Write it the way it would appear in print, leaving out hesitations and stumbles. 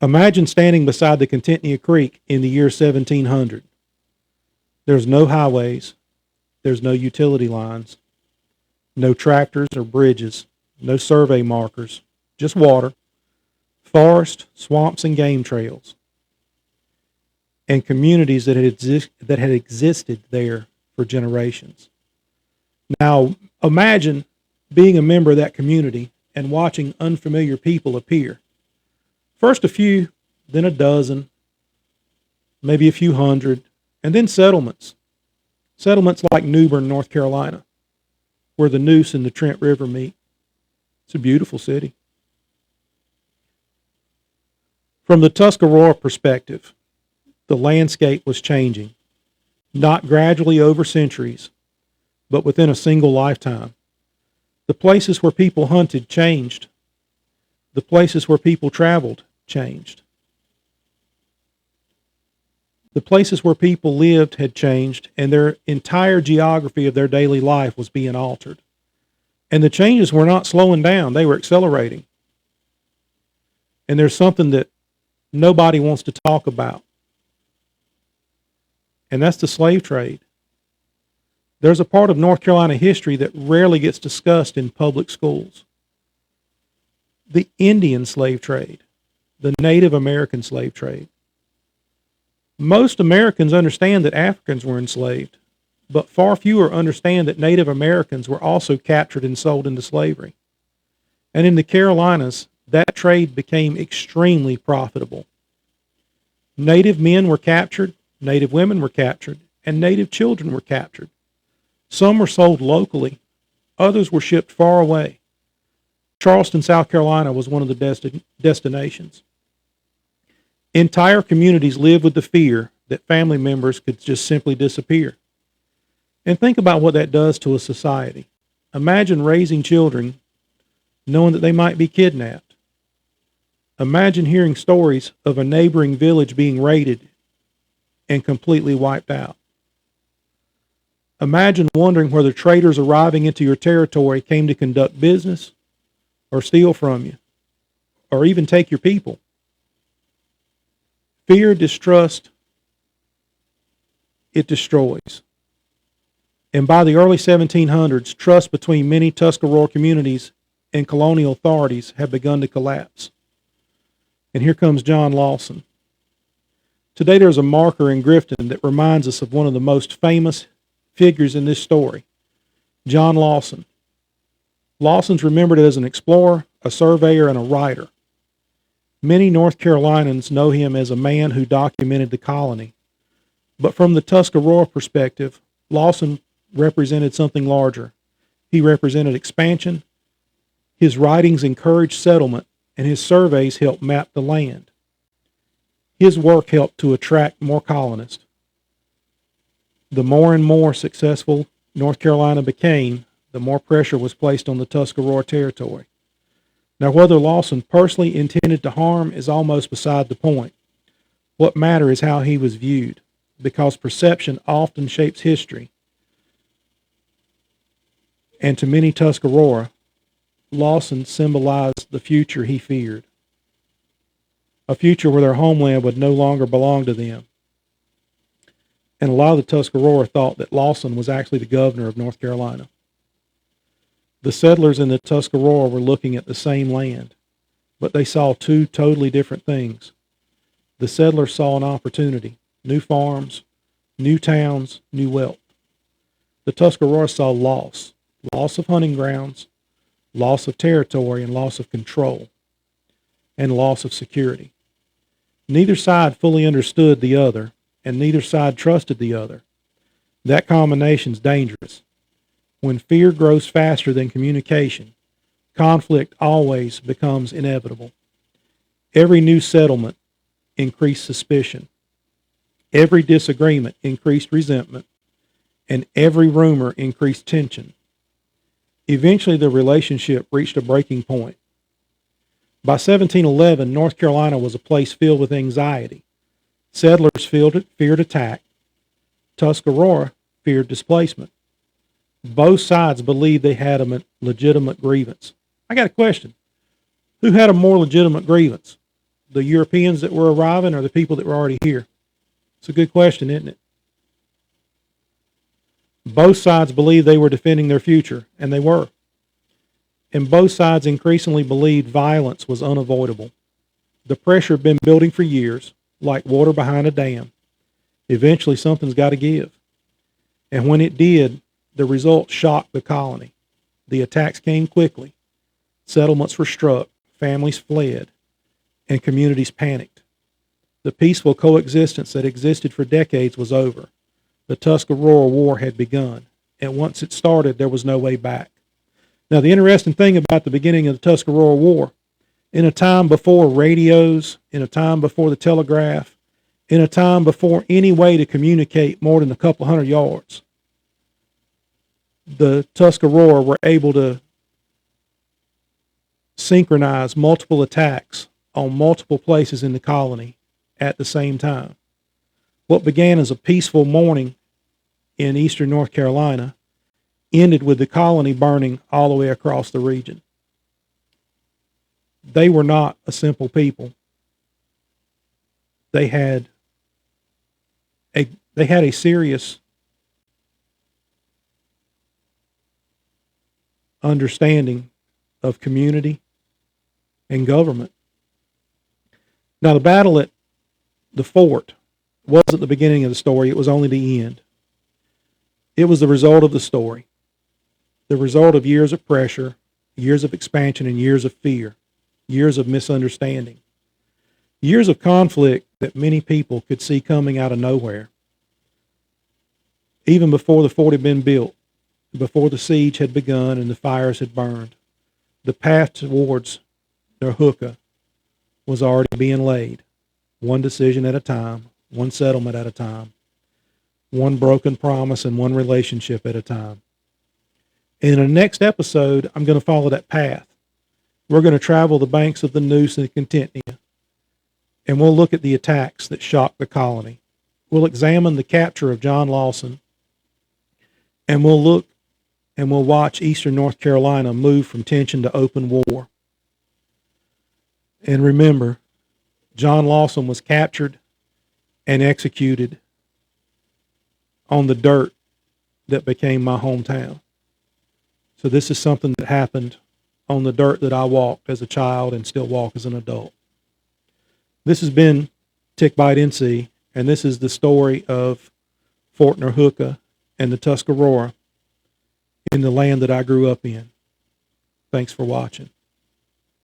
Imagine standing beside the Contentnia Creek in the year 1700. There's no highways, there's no utility lines, no tractors or bridges, no survey markers, just water, forest, swamps, and game trails, and communities that had existed there for generations. Now, imagine being a member of that community and watching unfamiliar people appear. First a few, then a dozen, maybe a few hundred, and then settlements. Settlements like Newbern, North Carolina, where the Neuse and the Trent River meet. It's a beautiful city. From the Tuscarora perspective, the landscape was changing, not gradually over centuries, but within a single lifetime. The places where people hunted changed. The places where people traveled changed. The places where people lived had changed, and their entire geography of their daily life was being altered. And the changes were not slowing down, they were accelerating. And there's something that nobody wants to talk about, and that's the slave trade. There's a part of North Carolina history that rarely gets discussed in public schools. The Indian slave trade, the Native American slave trade. Most Americans understand that Africans were enslaved, but far fewer understand that Native Americans were also captured and sold into slavery. And in the Carolinas, that trade became extremely profitable. Native men were captured, Native women were captured, and Native children were captured. Some were sold locally, others were shipped far away. Charleston, South Carolina was one of the destinations. Entire communities lived with the fear that family members could just simply disappear. And think about what that does to a society. Imagine raising children knowing that they might be kidnapped. Imagine hearing stories of a neighboring village being raided and completely wiped out. Imagine wondering whether traders arriving into your territory came to conduct business or steal from you or even take your people. Fear, distrust, it destroys. And by the early 1700s, trust between many Tuscarora communities and colonial authorities had begun to collapse. And here comes John Lawson. Today there's a marker in Grifton that reminds us of one of the most famous figures in this story, John Lawson. Lawson's remembered as an explorer, a surveyor, and a writer. Many North Carolinians know him as a man who documented the colony. But from the Tuscarora perspective, Lawson represented something larger. He represented expansion. His writings encouraged settlement, and his surveys helped map the land. His work helped to attract more colonists. The more and more successful North Carolina became, the more pressure was placed on the Tuscarora territory. Now, whether Lawson personally intended to harm is almost beside the point. What matters is how he was viewed, because perception often shapes history. And to many Tuscarora, Lawson symbolized the future he feared, a future where their homeland would no longer belong to them. And a lot of the Tuscarora thought that Lawson was actually the governor of North Carolina. The settlers in the Tuscarora were looking at the same land, but they saw two totally different things. The settlers saw an opportunity, new farms, new towns, new wealth. The Tuscarora saw loss of hunting grounds, loss of territory, and loss of control, and loss of security. Neither side fully understood the other, and neither side trusted the other. That combination's dangerous. When fear grows faster than communication, conflict always becomes inevitable. Every new settlement increased suspicion. Every disagreement increased resentment, and every rumor increased tension. Eventually, the relationship reached a breaking point. By 1711, North Carolina was a place filled with anxiety. Settlers feared attack. Tuscarora feared displacement. Both sides believed they had a legitimate grievance. I got a question. Who had a more legitimate grievance? the Europeans that were arriving or the people that were already here? It's a good question, isn't it? Both sides believed they were defending their future, and they were. And both sides increasingly believed violence was unavoidable. The pressure had been building for years, like water behind a dam. Eventually, something's got to give. And when it did, the result shocked the colony. The attacks came quickly. Settlements were struck, families fled, and communities panicked. The peaceful coexistence that existed for decades was over. The Tuscarora War had begun, and once it started, there was no way back. Now, the interesting thing about the beginning of the Tuscarora War, in a time before radios, in a time before the telegraph, in a time before any way to communicate more than a couple hundred yards, the Tuscarora were able to synchronize multiple attacks on multiple places in the colony at the same time. What began as a peaceful morning in eastern North Carolina ended with the colony burning all the way across the region. They were not a simple people. They had a serious understanding of community and government. Now, the battle at the fort wasn't the beginning of the story. It was only the end. It was the result of the story, the result of years of pressure, years of expansion, and years of fear, years of misunderstanding, years of conflict that many people could see coming out of nowhere. Even before the fort had been built, before the siege had begun and the fires had burned, the path towards Nooherooka was already being laid, one decision at a time, one settlement at a time, one broken promise and one relationship at a time. In the next episode, I'm going to follow that path. We're going to travel the banks of the Neuse and the Contentnia, and we'll look at the attacks that shocked the colony. We'll examine the capture of John Lawson, and we'll look and we'll watch eastern North Carolina move from tension to open war. And remember, John Lawson was captured and executed on the dirt that became my hometown. So this is something that happened on the dirt that I walked as a child and still walk as an adult. This has been Tick Bite NC, and this is the story of Fort Nooherooka and the Tuscarora in the land that I grew up in. Thanks for watching.